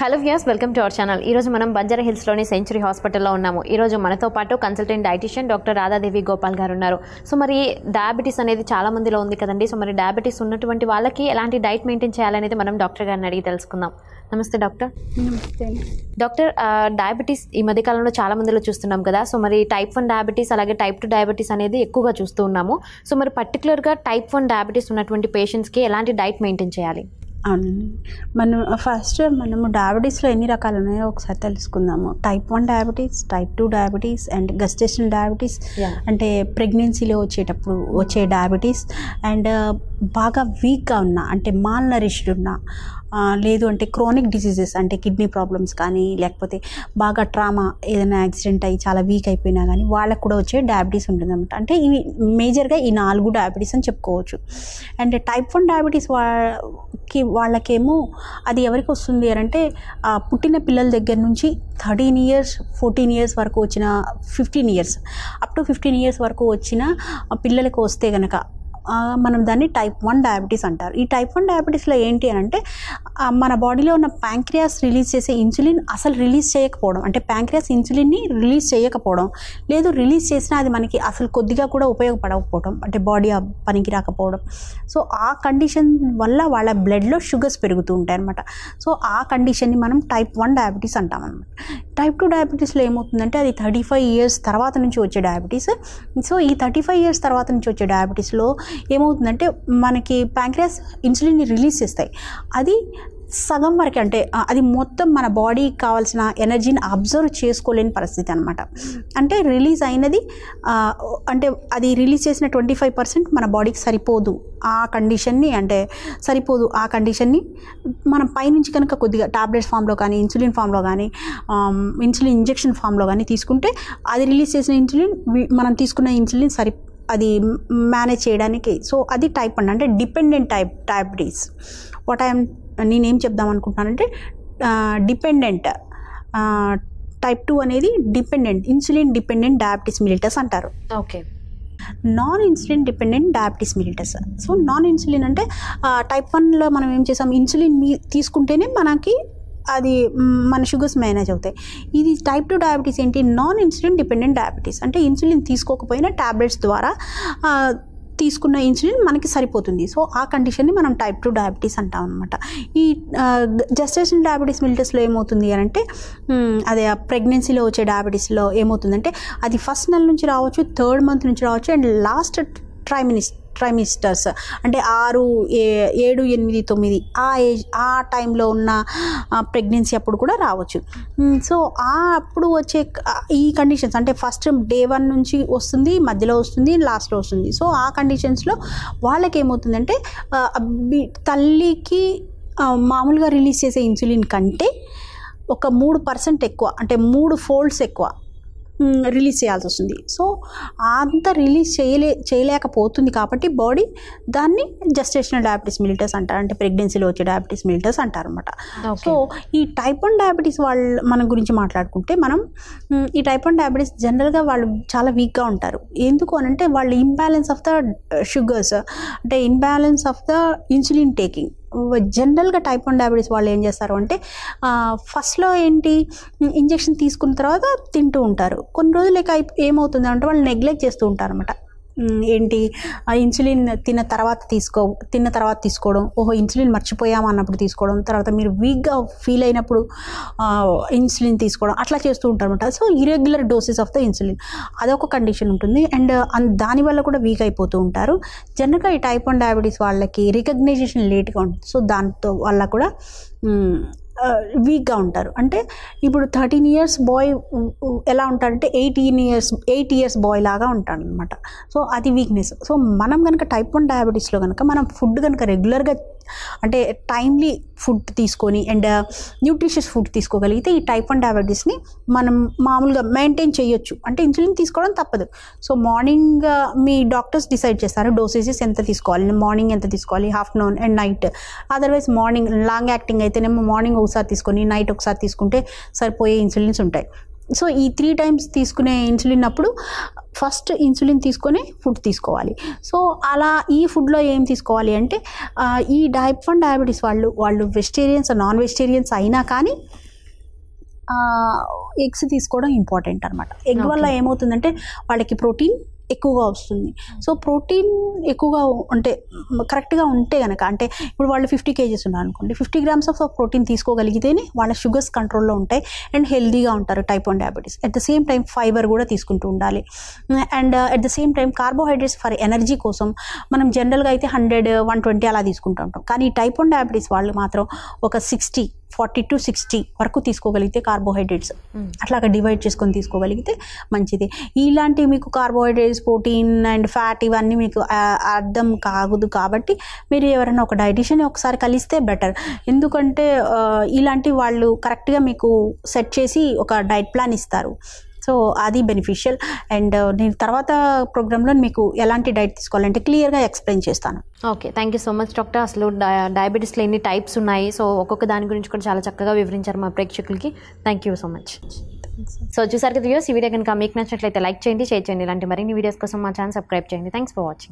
Hello viewers, welcome to our channel. ఈరోజు మనం Banjara హిల్స్లోని century హాస్పిటల్లో ఉన్నాము. ఈరోజు మనతో పాటు consultant dietitian doctor Radhadevi Gopal గారు ఉన్నారు. సో మరి డయాబెటీస్ అనేది చాలా మందిలో ఉంది కదండి. సో మరి డయాబెటీస్ ఉన్నటువంటి వాళ్ళకి ఎలాంటి డైట్ మెయింటైన్ చేయాలనేది మనం డాక్టర్ గారిని అడిగి తెలుసుకుందాం. నమస్తే డాక్టర్. నమస్తే డాక్టర్, డయాబెటీస్ ఈ మధ్యకాలంలో చాలా మందిలో చూస్తున్నాం కదా. సో మరి టైప్ 1 డయాబెటీస్ అలాగే టైప్ 2 డయాబెటీస్ అనేది ఎక్కువగా చూస్తూ ఉన్నాము. సో మరి పర్టికులర్గా టైప్ 1 డయాబెటీస్ ఉన్నటువంటి పేషెంట్స్కి ఎలాంటి డైట్ మెయింటైన్ చేయాలి? అవునండి. మనము డయాబెటీస్లో ఎన్ని రకాలు ఉన్నాయో ఒకసారి తెలుసుకుందాము. Type 1 diabetes, type 2 diabetes and gestational diabetes అంటే ప్రెగ్నెన్సీలో వచ్చేటప్పుడు వచ్చే డయాబెటీస్, అండ్ బాగా వీక్గా ఉన్న అంటే మాల్ నరిష్డ్ ఉన్న, లేదు అంటే క్రానిక్ డిసీజెస్ అంటే కిడ్నీ ప్రాబ్లమ్స్ కానీ, లేకపోతే బాగా ట్రామా ఏదైనా యాక్సిడెంట్ అయ్యి చాలా వీక్ అయిపోయినా కానీ వాళ్ళకు కూడా వచ్చే డయాబెటీస్ ఉంటుందన్నమాట. అంటే ఇవి మేజర్గా ఈ 4 డయాబెటీస్ అని చెప్పుకోవచ్చు. అండ్ టైప్ 1 డయాబెటీస్ వాళ్ళకేమో అది ఎవరికి వస్తుంది అని అంటే పుట్టిన పిల్లల దగ్గర నుంచి 13 ఇయర్స్ 14 ఇయర్స్ వరకు వచ్చిన 15 ఇయర్స్ అప్ టు 15 ఇయర్స్ వరకు వచ్చిన పిల్లలకు వస్తే కనుక మనం దాన్ని టైప్ 1 డయాబెటీస్ అంటారు. ఈ టైప్ 1 డయాబెటీస్లో ఏంటి అని అంటే మన బాడీలో ఉన్న ప్యాంక్రియాస్ రిలీజ్ చేసే ఇన్సులిన్ అసలు రిలీజ్ చేయకపోవడం, అంటే ప్యాంక్రియాస్ ఇన్సులిన్ని రిలీజ్ చేయకపోవడం, లేదు రిలీజ్ చేసినా అది మనకి అసలు కొద్దిగా కూడా ఉపయోగపడకపోవడం, అంటే బాడీ పనికి రాకపోవడం. సో ఆ కండిషన్ వల్ల వాళ్ళ బ్లడ్లో షుగర్స్ పెరుగుతూ ఉంటాయి అన్నమాట. సో ఆ కండిషన్ని మనం టైప్ 1 డయాబెటీస్ అంటాం అనమాట. టైప్ 2 డయాబెటీస్లో ఏమవుతుందంటే అది 35 ఇయర్స్ తర్వాత నుంచి వచ్చే డయాబెటీస్. సో ఈ 35 ఇయర్స్ తర్వాత నుంచి వచ్చే డయాబెటీస్లో ఏమవుతుందంటే మనకి ప్యాంక్రియాస్ ఇన్సులిన్ని రిలీజ్ చేస్తాయి. అది సగం వరకు, అంటే అది మొత్తం మన బాడీకి కావాల్సిన ఎనర్జీని అబ్జర్వ్ చేసుకోలేని పరిస్థితి అనమాట. అంటే రిలీజ్ అయినది అంటే అది రిలీజ్ చేసిన 25% మన బాడీకి సరిపోదు ఆ కండిషన్ని, అంటే సరిపోదు ఆ కండిషన్ని మనం పైనుంచి కనుక కొద్దిగా టాబ్లెట్స్ ఫామ్లో కానీ, ఇన్సులిన్ ఫామ్లో కానీ, ఇన్సులిన్ ఇంజెక్షన్ ఫామ్లో కానీ తీసుకుంటే అది రిలీజ్ చేసిన ఇన్సులిన్ మనం తీసుకున్న ఇన్సులిన్ అది మేనేజ్ చేయడానికి. సో అది టైప్ 1 అంటే డిపెండెంట్ డయాబెటీస్. నేనేం చెప్దాం అనుకుంటున్నానంటే డిపెండెంట్ టైప్ 2 అనేది dependent insulin dependent diabetes mellitus అంటారు. Okay. Non insulin dependent diabetes mellitus. So non insulin అంటే టైప్ 1లో మనం ఏం చేసాం, ఇన్సులిన్ తీసుకుంటేనే మనకి అది మన షుగర్స్ మేనేజ్ అవుతాయి. ఇది టైప్ 2 డయాబెటీస్ ఏంటి, నాన్ ఇన్సులిన్ డిపెండెంట్ డయాబెటీస్. అంటే ఇన్సులిన్ తీసుకోకపోయినా ట్యాబ్లెట్స్ ద్వారా తీసుకున్న ఇన్సులిన్ మనకి సరిపోతుంది. సో ఆ కండిషన్ని మనం టైప్ 2 డయాబెటీస్ అంటాం అనమాట. ఈ జెస్టేషనల్ డయాబెటీస్ మిలిటస్లో ఏమవుతుంది అని అంటే అదే ప్రెగ్నెన్సీలో వచ్చే డయాబెటీస్లో ఏమవుతుందంటే అది ఫస్ట్ నెల నుంచి రావచ్చు, 3rd మంత్ నుంచి రావచ్చు, అండ్ లాస్ట్ ట్రైమిస్టర్స్ అంటే 6, 7, 8, 9 ఆ టైంలో ఉన్న ప్రెగ్నెన్సీ అప్పుడు కూడా రావచ్చు. సో అప్పుడు వచ్చే ఈ కండిషన్స్ అంటే ఫస్ట్ డే 1 నుంచి వస్తుంది, మధ్యలో వస్తుంది, లాస్ట్లో వస్తుంది. సో ఆ కండిషన్స్లో వాళ్ళకి ఏమవుతుందంటే తల్లికి మామూలుగా రిలీజ్ చేసే ఇన్సులిన్ కంటే ఒక 3% ఎక్కువ, అంటే 3 folds ఎక్కువ రిలీజ్ చేయాల్సి వస్తుంది. సో అంత రిలీజ్ చేయలేకపోతుంది కాబట్టి బాడీ దాన్ని జెస్టేషనల్ డయాబెటీస్ మిలిటస్ అంటారు, అంటే ప్రెగ్నెన్సీలో వచ్చే డయాబెటీస్ మిలిటస్ అంటారు అనమాట. సో ఈ టైప్ 1 డయాబెటీస్ మన గురించి మాట్లాడుకుంటే మనం ఈ టైప్ 1 డయాబెటీస్ జనరల్గా వాళ్ళు చాలా వీక్గా ఉంటారు. ఎందుకు అని అంటే వాళ్ళు ఇంబ్యాలెన్స్ ఆఫ్ ద షుగర్స్, అంటే imbalance of the insulin taking. జనరల్గా టైప్ 1 డయాబెటీస్ వాళ్ళు ఏం చేస్తారు అంటే ఫస్ట్లో ఏంటి ఇంజెక్షన్ తీసుకున్న తర్వాత తింటూ ఉంటారు. కొన్ని రోజులకి ఏమవుతుంది అంటే వాళ్ళు నెగ్లెక్ట్ చేస్తూ ఉంటారు అనమాట. ఏంటి ఇన్సులిన్ తిన్న తర్వాత తీసుకోవడం, ఇన్సులిన్ మర్చిపోయాము అన్నప్పుడు తీసుకోవడం, తర్వాత మీరు వీక్గా ఫీల్ అయినప్పుడు ఇన్సులిన్ తీసుకోవడం, అట్లా చేస్తూ ఉంటారు అనమాట. So irregular doses of the insulin అదొక కండిషన్ ఉంటుంది. అండ్ దానివల్ల కూడా వీక్ అయిపోతూ ఉంటారు. జనరల్గా ఈ టైప్ 1 డయాబెటీస్ వాళ్ళకి రికగ్నైజేషన్ లేట్గా ఉంటుంది. సో దాంతో వల్ల కూడా వీక్గా ఉంటారు. అంటే ఇప్పుడు 13 ఇయర్స్ బాయ్ ఎలా ఉంటాడంటే 8 ఇయర్స్ బాయ్ లాగా ఉంటాడు అనమాట. సో అది వీక్నెస్. సో మనం కనుక టైప్ 1 డయాబెటీస్లో కనుక మనం ఫుడ్ కనుక రెగ్యులర్గా అంటే టైమ్లీ ఫుడ్ తీసుకొని అండ్ న్యూట్రిషియస్ ఫుడ్ తీసుకోగలిగితే ఈ టైప్ 1 డయాబెటీస్ని మనం మామూలుగా మెయింటైన్ చేయొచ్చు. అంటే ఇన్సులిన్ తీసుకోవడం తప్పదు. సో మార్నింగ్ మీ డాక్టర్స్ డిసైడ్ చేస్తారు డోసేజెస్ ఎంత తీసుకోవాలి, మార్నింగ్ ఎంత తీసుకోవాలి, afternoon and night. Otherwise morning long acting అయితేనేమో మార్నింగ్ ఒకసారి తీసుకొని నైట్ ఒకసారి తీసుకుంటే సరిపోయే ఇన్సులిన్స్ ఉంటాయి. సో ఈ 3 times తీసుకునే ఇన్సులిన్ అప్పుడు ఫస్ట్ ఇన్సులిన్ తీసుకొని ఫుడ్ తీసుకోవాలి. సో అలా ఈ ఫుడ్లో ఏం తీసుకోవాలి అంటే ఈ టైప్ 1 డయాబెటీస్ వాళ్ళు వెజిటేరియన్స్ నాన్ వెజిటేరియన్స్ అయినా కానీ ఎగ్స్ తీసుకోవడం ఇంపార్టెంట్ అనమాట. ఎగ్ వల్ల ఏమవుతుందంటే వాళ్ళకి ప్రోటీన్ ఎక్కువగా వస్తుంది. సో ప్రోటీన్ ఎక్కువగా అంటే కరెక్ట్గా ఉంటే కనుక, అంటే ఇప్పుడు వాళ్ళు 50 kgs ఉన్నారు అనుకోండి, 50 grams ఆఫ్ ప్రోటీన్ తీసుకోగలిగితేనే వాళ్ళ షుగర్స్ కంట్రోల్లో ఉంటాయి అండ్ హెల్దీగా ఉంటారు type 1 diabetes. At the same time fibre కూడా తీసుకుంటూ ఉండాలి. And at the same time carbohydrates for energy కోసం మనం జనరల్గా అయితే 100, 120 అలా తీసుకుంటూ ఉంటాం. కానీ టైప్ 1 డయాబెటీస్ వాళ్ళు మాత్రం ఒక 40 to 60 వరకు తీసుకోగలిగితే కార్బోహైడ్రేట్స్ అట్లాగా డివైడ్ చేసుకొని తీసుకోగలిగితే మంచిది. ఇలాంటి మీకు కార్బోహైడ్రేట్స్, ప్రోటీన్ అండ్ ఫ్యాట్ ఇవన్నీ మీకు అర్థం కాదు కాబట్టి మీరు ఎవరైనా ఒక డైటీషియన్ ఒకసారి కలిస్తే బెటర్. ఎందుకంటే ఇలాంటి వాళ్ళు కరెక్ట్గా మీకు సెట్ చేసి ఒక డైట్ ప్లాన్ ఇస్తారు. సో అది బెనిఫిషియల్. అండ్ నేను తర్వాత ప్రోగ్రాంలో మీకు ఎలాంటి డైట్ తీసుకోవాలంటే క్లియర్గా ఎక్స్ప్లెయిన్ చేస్తాను. Okay, thank you so much doctor. అసలు డయాబెటీస్లో ఎన్ని టైప్స్ ఉన్నాయి, సో ఒక్కొక్క దాని గురించి కూడా చాలా చక్కగా వివరించారు మా ప్రేక్షకులకి. Thank you so much. So చూసారు కదా వ్యూస్, ఈ వీడియో కనుక మీకు నచ్చినట్లయితే లైక్ చేయండి, షేర్ చేయండి. ఇలాంటి మరిన్ని వీడియోస్ కోసం మా ఛానల్ సబ్స్క్రైబ్ చేయండి. Thanks for watching.